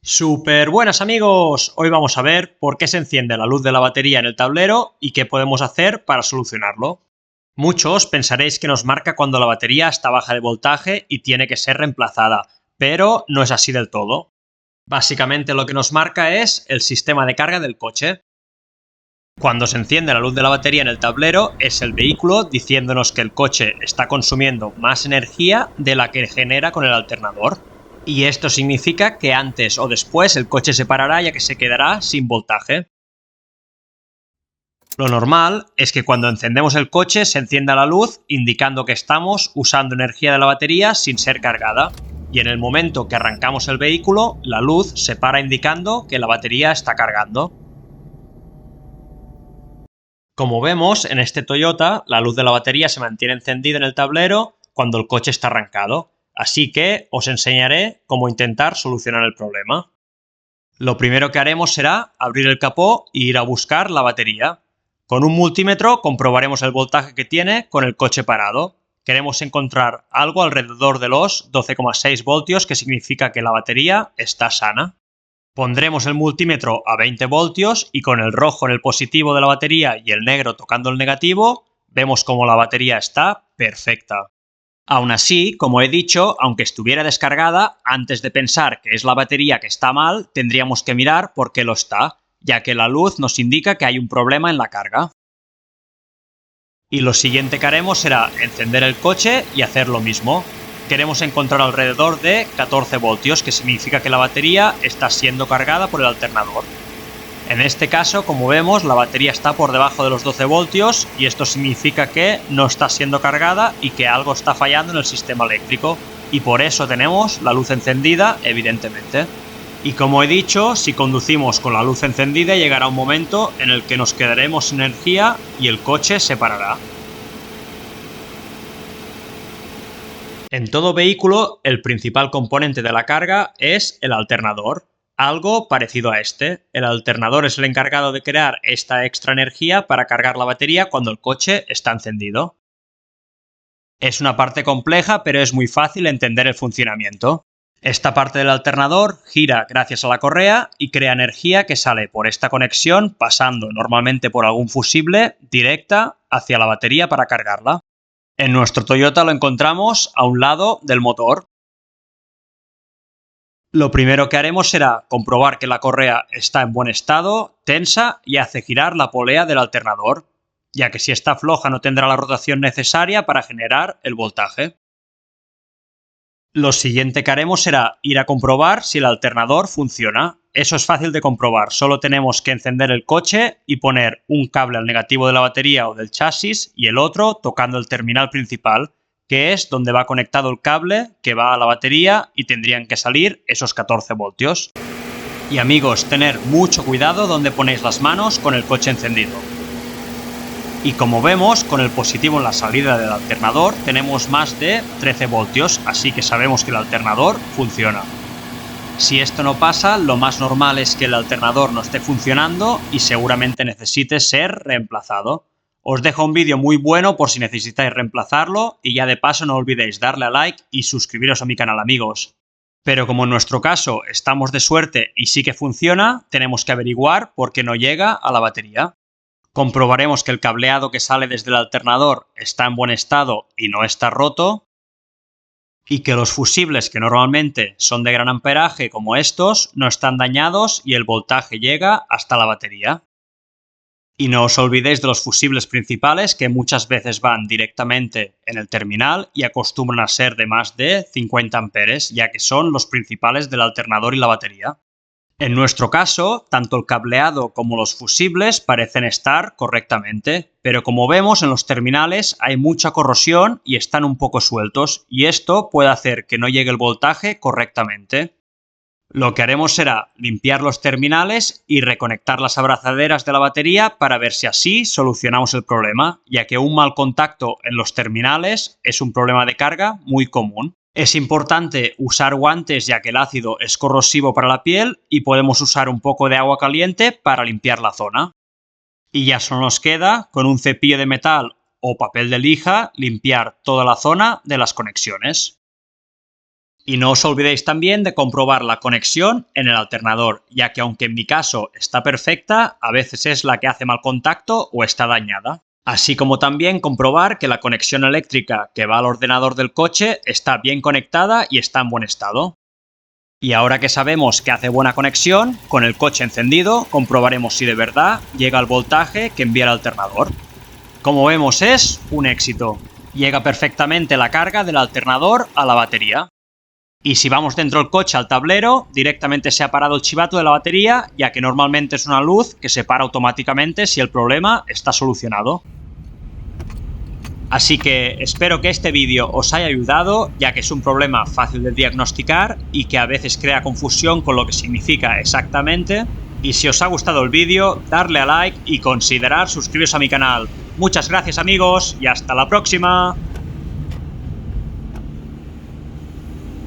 Super buenas amigos, hoy vamos a ver por qué se enciende la luz de la batería en el tablero y qué podemos hacer para solucionarlo. Muchos pensaréis que nos marca cuando la batería está baja de voltaje y tiene que ser reemplazada, pero no es así del todo. Básicamente lo que nos marca es el sistema de carga del coche. Cuando se enciende la luz de la batería en el tablero es el vehículo diciéndonos que el coche está consumiendo más energía de la que genera con el alternador. Y esto significa que antes o después el coche se parará ya que se quedará sin voltaje. Lo normal es que cuando encendemos el coche se encienda la luz indicando que estamos usando energía de la batería sin ser cargada. Y en el momento que arrancamos el vehículo, la luz se para indicando que la batería está cargando. Como vemos, en este Toyota, la luz de la batería se mantiene encendida en el tablero cuando el coche está arrancado. Así que os enseñaré cómo intentar solucionar el problema. Lo primero que haremos será abrir el capó e ir a buscar la batería. Con un multímetro comprobaremos el voltaje que tiene con el coche parado. Queremos encontrar algo alrededor de los 12,6 voltios, que significa que la batería está sana. Pondremos el multímetro a 20 voltios y con el rojo en el positivo de la batería y el negro tocando el negativo, vemos como la batería está perfecta. Aún así, como he dicho, aunque estuviera descargada, antes de pensar que es la batería que está mal, tendríamos que mirar por qué lo está, ya que la luz nos indica que hay un problema en la carga. Y lo siguiente que haremos será encender el coche y hacer lo mismo. Queremos encontrar alrededor de 14 voltios, que significa que la batería está siendo cargada por el alternador. En este caso, como vemos, la batería está por debajo de los 12 voltios y esto significa que no está siendo cargada y que algo está fallando en el sistema eléctrico. Y por eso tenemos la luz encendida, evidentemente. Y como he dicho, si conducimos con la luz encendida llegará un momento en el que nos quedaremos sin energía y el coche se parará. En todo vehículo, el principal componente de la carga es el alternador. Algo parecido a este. El alternador es el encargado de crear esta extra energía para cargar la batería cuando el coche está encendido. Es una parte compleja, pero es muy fácil entender el funcionamiento. Esta parte del alternador gira gracias a la correa y crea energía que sale por esta conexión pasando normalmente por algún fusible directa hacia la batería para cargarla. En nuestro Toyota lo encontramos a un lado del motor. Lo primero que haremos será comprobar que la correa está en buen estado, tensa y hace girar la polea del alternador, ya que si está floja no tendrá la rotación necesaria para generar el voltaje. Lo siguiente que haremos será ir a comprobar si el alternador funciona. Eso es fácil de comprobar, solo tenemos que encender el coche y poner un cable al negativo de la batería o del chasis y el otro tocando el terminal principal, que es donde va conectado el cable que va a la batería y tendrían que salir esos 14 voltios. Y amigos, tener mucho cuidado donde ponéis las manos con el coche encendido. Y como vemos, con el positivo en la salida del alternador tenemos más de 13 voltios, así que sabemos que el alternador funciona. Si esto no pasa, lo más normal es que el alternador no esté funcionando y seguramente necesite ser reemplazado. Os dejo un vídeo muy bueno por si necesitáis reemplazarlo y ya de paso no olvidéis darle a like y suscribiros a mi canal, amigos. Pero como en nuestro caso estamos de suerte y sí que funciona, tenemos que averiguar por qué no llega a la batería. Comprobaremos que el cableado que sale desde el alternador está en buen estado y no está roto, y que los fusibles, que normalmente son de gran amperaje como estos, no están dañados y el voltaje llega hasta la batería. Y no os olvidéis de los fusibles principales, que muchas veces van directamente en el terminal y acostumbran a ser de más de 50 amperes, ya que son los principales del alternador y la batería. En nuestro caso, tanto el cableado como los fusibles parecen estar correctamente, pero como vemos en los terminales hay mucha corrosión y están un poco sueltos, y esto puede hacer que no llegue el voltaje correctamente. Lo que haremos será limpiar los terminales y reconectar las abrazaderas de la batería para ver si así solucionamos el problema, ya que un mal contacto en los terminales es un problema de carga muy común. Es importante usar guantes ya que el ácido es corrosivo para la piel y podemos usar un poco de agua caliente para limpiar la zona. Y ya solo nos queda, con un cepillo de metal o papel de lija, limpiar toda la zona de las conexiones. Y no os olvidéis también de comprobar la conexión en el alternador, ya que aunque en mi caso está perfecta, a veces es la que hace mal contacto o está dañada. Así como también comprobar que la conexión eléctrica que va al ordenador del coche está bien conectada y está en buen estado. Y ahora que sabemos que hace buena conexión, con el coche encendido comprobaremos si de verdad llega el voltaje que envía el alternador. Como vemos, es un éxito. Llega perfectamente la carga del alternador a la batería. Y si vamos dentro del coche al tablero, directamente se ha parado el chivato de la batería, ya que normalmente es una luz que se para automáticamente si el problema está solucionado. Así que espero que este vídeo os haya ayudado, ya que es un problema fácil de diagnosticar y que a veces crea confusión con lo que significa exactamente. Y si os ha gustado el vídeo, darle a like y considerar suscribiros a mi canal. Muchas gracias amigos y hasta la próxima.